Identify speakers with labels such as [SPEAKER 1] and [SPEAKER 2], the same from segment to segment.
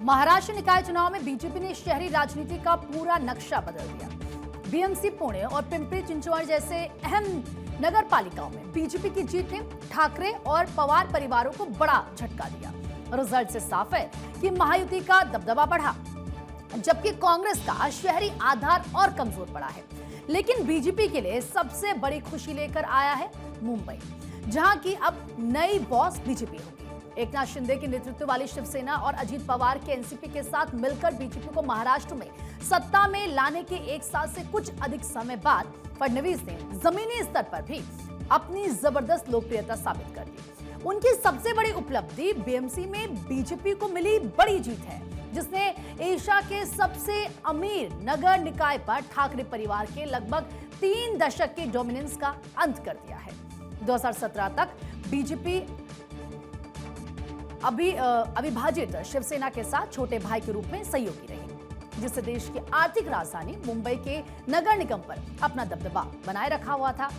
[SPEAKER 1] महाराष्ट्र निकाय चुनाव में बीजेपी ने शहरी राजनीति का पूरा नक्शा बदल दिया। बीएमसी पुणे और पिंपरी चिंचवड जैसे अहम नगर पालिकाओं में बीजेपी की जीत ने ठाकरे और पवार परिवारों को बड़ा झटका दिया। रिजल्ट से साफ है कि महायुति का दबदबा बढ़ा, जबकि कांग्रेस का शहरी आधार और कमजोर पड़ा है। लेकिन बीजेपी के लिए सबसे बड़ी खुशी लेकर आया है मुंबई, जहां की अब नई बॉस बीजेपी होगी। एकनाथ शिंदे के नेतृत्व वाली शिवसेना और अजीत पवार के एनसीपी के साथ मिलकर बीजेपी को महाराष्ट्र में सत्ता में लाने के एक साल से कुछ अधिक समय बाद फडणवीस ने जमीनी स्तर पर भी अपनी जबरदस्त लोकप्रियता साबित कर दी। उनकी सबसे बड़ी उपलब्धि बीएमसी में बीजेपी को मिली बड़ी जीत है, जिसने एशिया के सबसे अमीर नगर निकाय पर ठाकरे परिवार के लगभग 3 दशक के डोमिनेंस का अंत कर दिया है। 2017 तक बीजेपी अविभाजित शिवसेना के साथ छोटे भाई के रूप में सहयोगी रही, जिससे देश की आर्थिक राजधानी मुंबई के नगर निगम पर अपना दबदबा बनाए रखा हुआ था।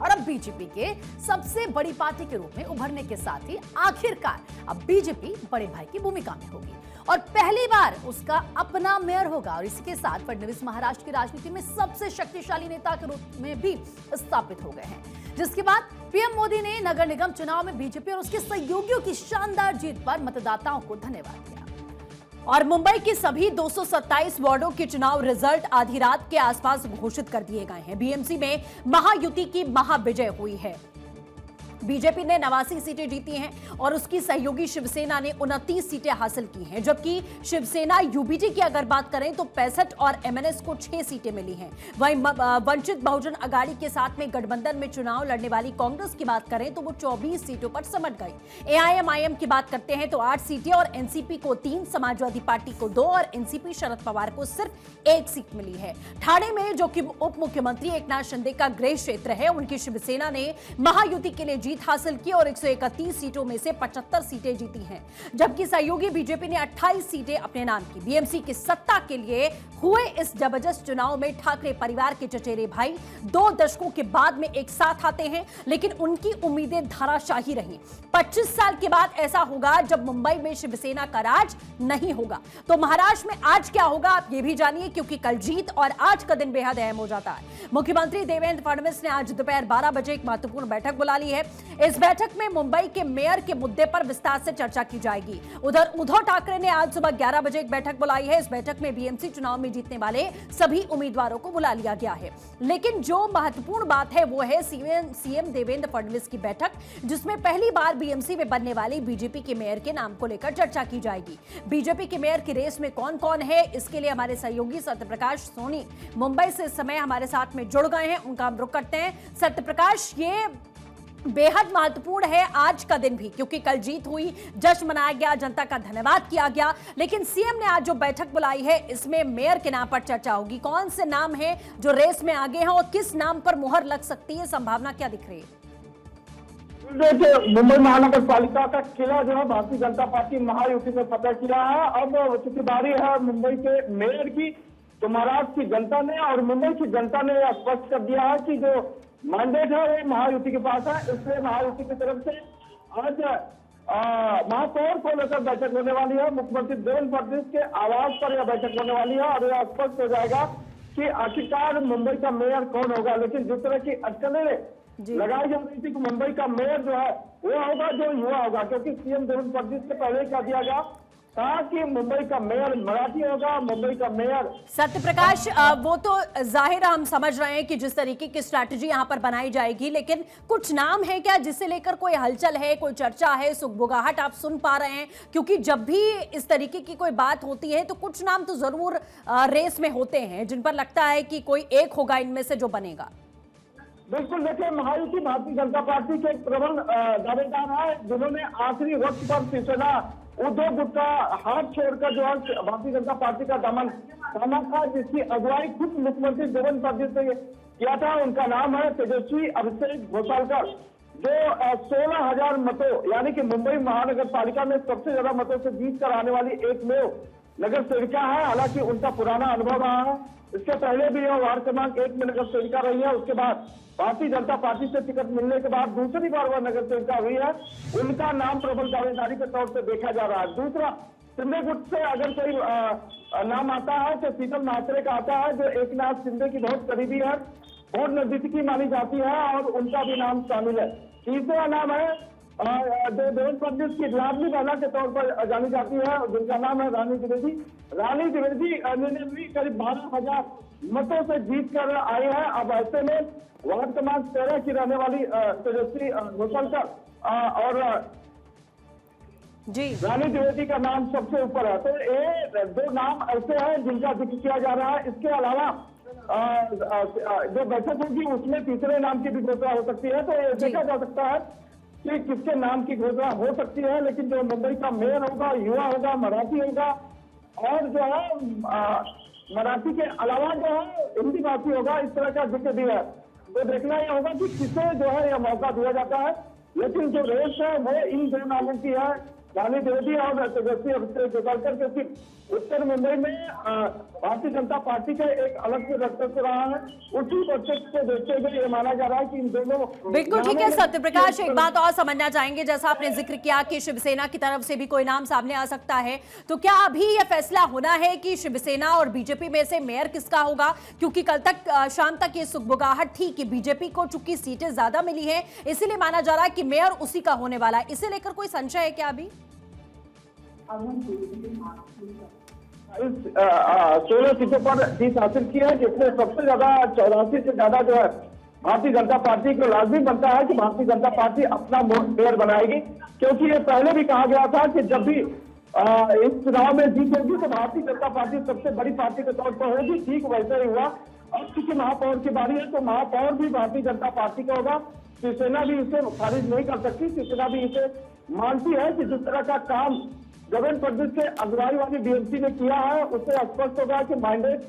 [SPEAKER 1] और अब बीजेपी के सबसे बड़ी पार्टी के रूप में उभरने के साथ ही आखिरकार अब बीजेपी बड़े भाई की भूमिका में होगी और पहली बार उसका अपना मेयर होगा। और इसी के साथ फडणवीस महाराष्ट्र की राजनीति में सबसे शक्तिशाली नेता के रूप में भी स्थापित हो गए हैं, जिसके बाद पीएम मोदी ने नगर निगम चुनाव में बीजेपी और उसके सहयोगियों की शानदार जीत पर मतदाताओं को धन्यवाद दिया।
[SPEAKER 2] और मुंबई के सभी 227 वार्डों के चुनाव रिजल्ट आधी रात के आसपास घोषित कर दिए गए हैं। बीएमसी में महायुति की महाविजय हुई है। बीजेपी ने 89 सीटें जीती हैं और उसकी सहयोगी शिवसेना ने 29 सीटें हासिल की हैं, जबकि शिवसेना यूबीटी की अगर बात करें तो 65 और एमएनएस को 6 सीटें मिली हैं। वहीं वंचित बहुजन अघाड़ी के साथ में गठबंधन में चुनाव लड़ने वाली कांग्रेस की बात करें तो वो 24 सीटों पर सिमट गई। एआईएमआईएम की बात करते हैं तो 8 सीटें और एनसीपी को 3, समाजवादी पार्टी को 2 और एनसीपी शरद पवार को सिर्फ 1 सीट मिली है। ठाणे में, जो कि उप मुख्यमंत्री एकनाथ शिंदे का गृह क्षेत्र है, उनकी शिवसेना ने महायुति के लिए जीत हासिल की और 131 सीटों में से 75 सीटें जीती हैं, जबकि सहयोगी बीजेपी ने 28 सीटें अपने नाम की। बीएमसी की सत्ता के लिए हुए इस जबरदस्त चुनाव में ठाकरे परिवार के चचेरे भाई 2 दशकों के बाद में एक साथ आते हैं, लेकिन उनकी उम्मीदें धराशाही रही। 25 साल के बाद ऐसा होगा जब मुंबई में शिवसेना का राज नहीं होगा। तो महाराष्ट्र में आज क्या होगा आप ये भी जानिए, क्योंकि कल जीत और आज का दिन बेहद अहम हो जाता है। मुख्यमंत्री देवेंद्र फडणवीस ने आज दोपहर 12 बजे एक महत्वपूर्ण बैठक बुला ली है। इस बैठक में मुंबई के मेयर के मुद्दे पर विस्तार से चर्चा की जाएगी। उधर उद्धव ठाकरे ने आज सुबह 11 बजे एक बैठक बुलाई है। इस बैठक में बीएमसी चुनाव में जीतने वाले सभी उम्मीदवारों को बुला लिया गया है। लेकिन जो महत्वपूर्ण बात है वो है सीएम देवेंद्र फडणवीस की बैठक, जिसमें पहली बार बीएमसी में बनने वाली बीजेपी के मेयर के नाम को लेकर चर्चा की जाएगी। बीजेपी के मेयर की रेस में कौन कौन है, इसके लिए हमारे सहयोगी सत्यप्रकाश सोनी मुंबई से इस समय हमारे साथ में जुड़ गए हैं। उनका हम रुख करते हैं। सत्यप्रकाश, ये बेहद महत्वपूर्ण है आज का दिन भी, क्योंकि कल जीत हुई, जश्न मनाया गया, जनता का धन्यवाद किया गया, लेकिन सीएम ने आज जो बैठक बुलाई है इसमें मेयर के नाम पर चर्चा होगी। कौन से नाम हैं जो रेस में आगे हैं और किस नाम पर मुहर लग सकती है, संभावना क्या दिख रही है?
[SPEAKER 3] देखिए, मुंबई महानगर पालिका का किला जो है भारतीय जनता पार्टी महायुति में फतह किया है। अब चूंकि बारी है मुंबई के मेयर की, तो महाराष्ट्र की जनता ने और मुंबई की जनता ने यह स्पष्ट कर दिया है कि जो मैंडेट है वो महायुति के पास है। इसलिए महायुति की तरफ से आज महापौर को लेकर बैठक होने वाली है। मुख्यमंत्री देवेंद्र फडणवीस के आवास पर यह बैठक होने वाली है और यह स्पष्ट हो जाएगा कि आखिरकार मुंबई का मेयर कौन होगा। लेकिन जिस तरह की अटकलें लगाई जा रही थी कि मुंबई का मेयर जो है वो होगा जो युवा होगा, क्योंकि सीएम देवेंद्र फडणवीस से पहले कह दिया गया कहा कि मुंबई का मेयर मराठी होगा, मुंबई का मेयर।
[SPEAKER 2] सत्यप्रकाश, वो तो जाहिर हम समझ रहे हैं कि जिस तरीके की स्ट्रैटेजी यहां पर बनाई जाएगी, लेकिन कुछ नाम है क्या जिसे लेकर कोई हलचल है, कोई चर्चा है, सुगबुगाहट आप सुन पा रहे हैं? क्योंकि जब भी इस तरीके की कोई बात होती है तो कुछ नाम तो जरूर रेस में होते हैं जिन पर लगता है कि कोई एक होगा इनमें से जो बनेगा।
[SPEAKER 3] बिल्कुल, देखिए, महायुति भारतीय जनता पार्टी के एक प्रबल दावेदार है, जिन्होंने आखिरी वक्त पर शिवसेना उद्धव गुट का हाथ छोड़कर जो है भारतीय जनता पार्टी का दामन थामा था, जिसकी अगुवाई खुद मुख्यमंत्री देवेंद्र फडणवीस ने किया था। उनका नाम है तेजस्वी अभिषेक घोषालकर, जो 16,000 मतों यानी कि मुंबई महानगर पालिका में सबसे ज्यादा मतों से जीत कर आने वाली एकमेव नगर सेविका है। हालांकि उनका पुराना अनुभव रहा है, इसके पहले भी यह वार्ड क्रमांक 1 में नगर सेविका रही है। उसके बाद भारतीय जनता पार्टी से टिकट मिलने के बाद दूसरी बार वह नगर सेविका हुई है। उनका नाम प्रबल दावेदारी के तौर पर देखा जा रहा है। दूसरा, शिंदे गुट से अगर कोई नाम आता है तो शीतल म्हात्रे का आता है, जो एकनाथ शिंदे की बहुत करीबी है, बहुत नजदीकी मानी जाती है और उनका भी नाम शामिल है। तीसरा नाम है जो देवेंद्र फडणवीस की लाडली बहना के तौर पर जानी जाती है, जिनका नाम है रानी द्विवेदी। रानी द्विवेदी ने भी करीब 12,000 मतों से जीत कर आई है। अब ऐसे में वार्ड क्रमांक 13 की रहने वाली तेजस्वी घोषणकर और
[SPEAKER 2] जी
[SPEAKER 3] रानी द्विवेदी का नाम सबसे ऊपर है। तो ये दो नाम ऐसे हैं जिनका जिक्र किया जा रहा है। इसके अलावा जो बैठक होगी उसमें तीसरे नाम की भी घोषणा हो सकती है। तो ये देखा जा सकता है कि किसके नाम की घोषणा हो सकती है, लेकिन जो मुंबई का मेयर होगा, युवा होगा, मराठी होगा और जो है मराठी के अलावा जो है हिंदी भाषी होगा, इस तरह का जिक्र भी है। तो देखना यह होगा कि किसे जो है यह मौका दिया जाता है। लेकिन जो रेस है वो इन दो नामों की है, रानी द्विवेदी और तेजस्वी घोषणकर के। सिर्फ उत्तर मुंबई में भारतीय जनता पार्टी का एक अलग से वर्चस्व रहा है, उसी वर्चस्व को देखते हुए ये माना जा रहा है कि इन दोनों।
[SPEAKER 2] बिल्कुल ठीक है सत्यप्रकाश, एक बात और समझना चाहेंगे, जैसा आपने जिक्र किया कि शिवसेना की तरफ से भी कोई नाम सामने आ सकता है, तो क्या अभी यह फैसला होना है कि शिवसेना और बीजेपी में से मेयर किसका होगा? क्योंकि कल तक शाम तक ये सुगबुगाहट थी कि बीजेपी को चूंकि सीटें ज्यादा मिली है, इसीलिए माना जा रहा है कि मेयर उसी का होने वाला है। इसे लेकर कोई संशय है क्या अभी?
[SPEAKER 3] 16 सीटों पर जीत हासिल की है, जिसमें सबसे ज्यादा 84 से ज्यादा जो है भारतीय जनता पार्टी को लाजमी बनता है कि भारतीय जनता पार्टी अपना मेयर बनाएगी। क्योंकि ये पहले भी कहा गया था कि जब भी इस चुनाव में जीत होगी तो भारतीय जनता पार्टी सबसे बड़ी पार्टी के तौर पर होगी। ठीक वैसा ही हुआ। अब चूंकि महापौर की बारी है तो महापौर भी भारतीय जनता पार्टी का होगा। शिवसेना भी इसे खारिज नहीं कर सकती। शिवसेना भी इसे मानती है कि जिस तरह का काम देवेंद्र फडणवीस के अगुवाई वाली बीएमसी ने किया है, उससे स्पष्ट होगा कि मैंडेट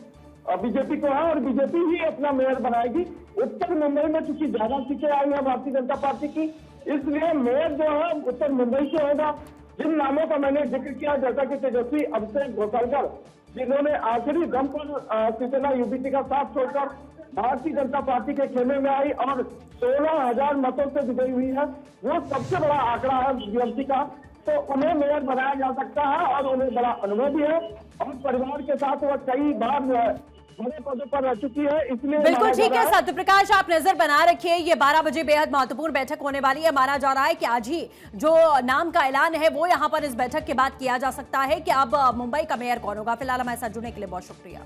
[SPEAKER 3] बीजेपी को है और बीजेपी ही अपना मेयर बनाएगी। उत्तर मुंबई में चूंकि ज्यादा सीटें आई है भारतीय जनता पार्टी की, इसलिए मेयर जो है उत्तर मुंबई से होगा। जिन नामों का मैंने जिक्र किया, जैसा कि तेजस्वी अभिषेक घोषणकर, जिन्होंने आखिरी दम पर शिवसेना यूबीसी का साथ छोड़कर भारतीय जनता पार्टी के खेमे में आई और 16,000 मतों से विजयी हुई है, वो सबसे बड़ा आंकड़ा है बीएमसी का। तो उन्हें मेयर बनाया जा सकता है और उन्हें बड़ा अनुभव भी है और परिवार के साथ वह कई बार बड़े पदों पर रह चुकी है, इसलिए
[SPEAKER 2] बिल्कुल ठीक है सत्यप्रकाश, आप नजर बना रखिए। ये 12 बजे बेहद महत्वपूर्ण बैठक होने वाली है। माना जा रहा है कि आज ही जो नाम का ऐलान है वो यहाँ पर इस बैठक के बाद किया जा सकता है कि अब मुंबई का मेयर कौन होगा। फिलहाल हमारे साथ जुड़ने के लिए बहुत शुक्रिया।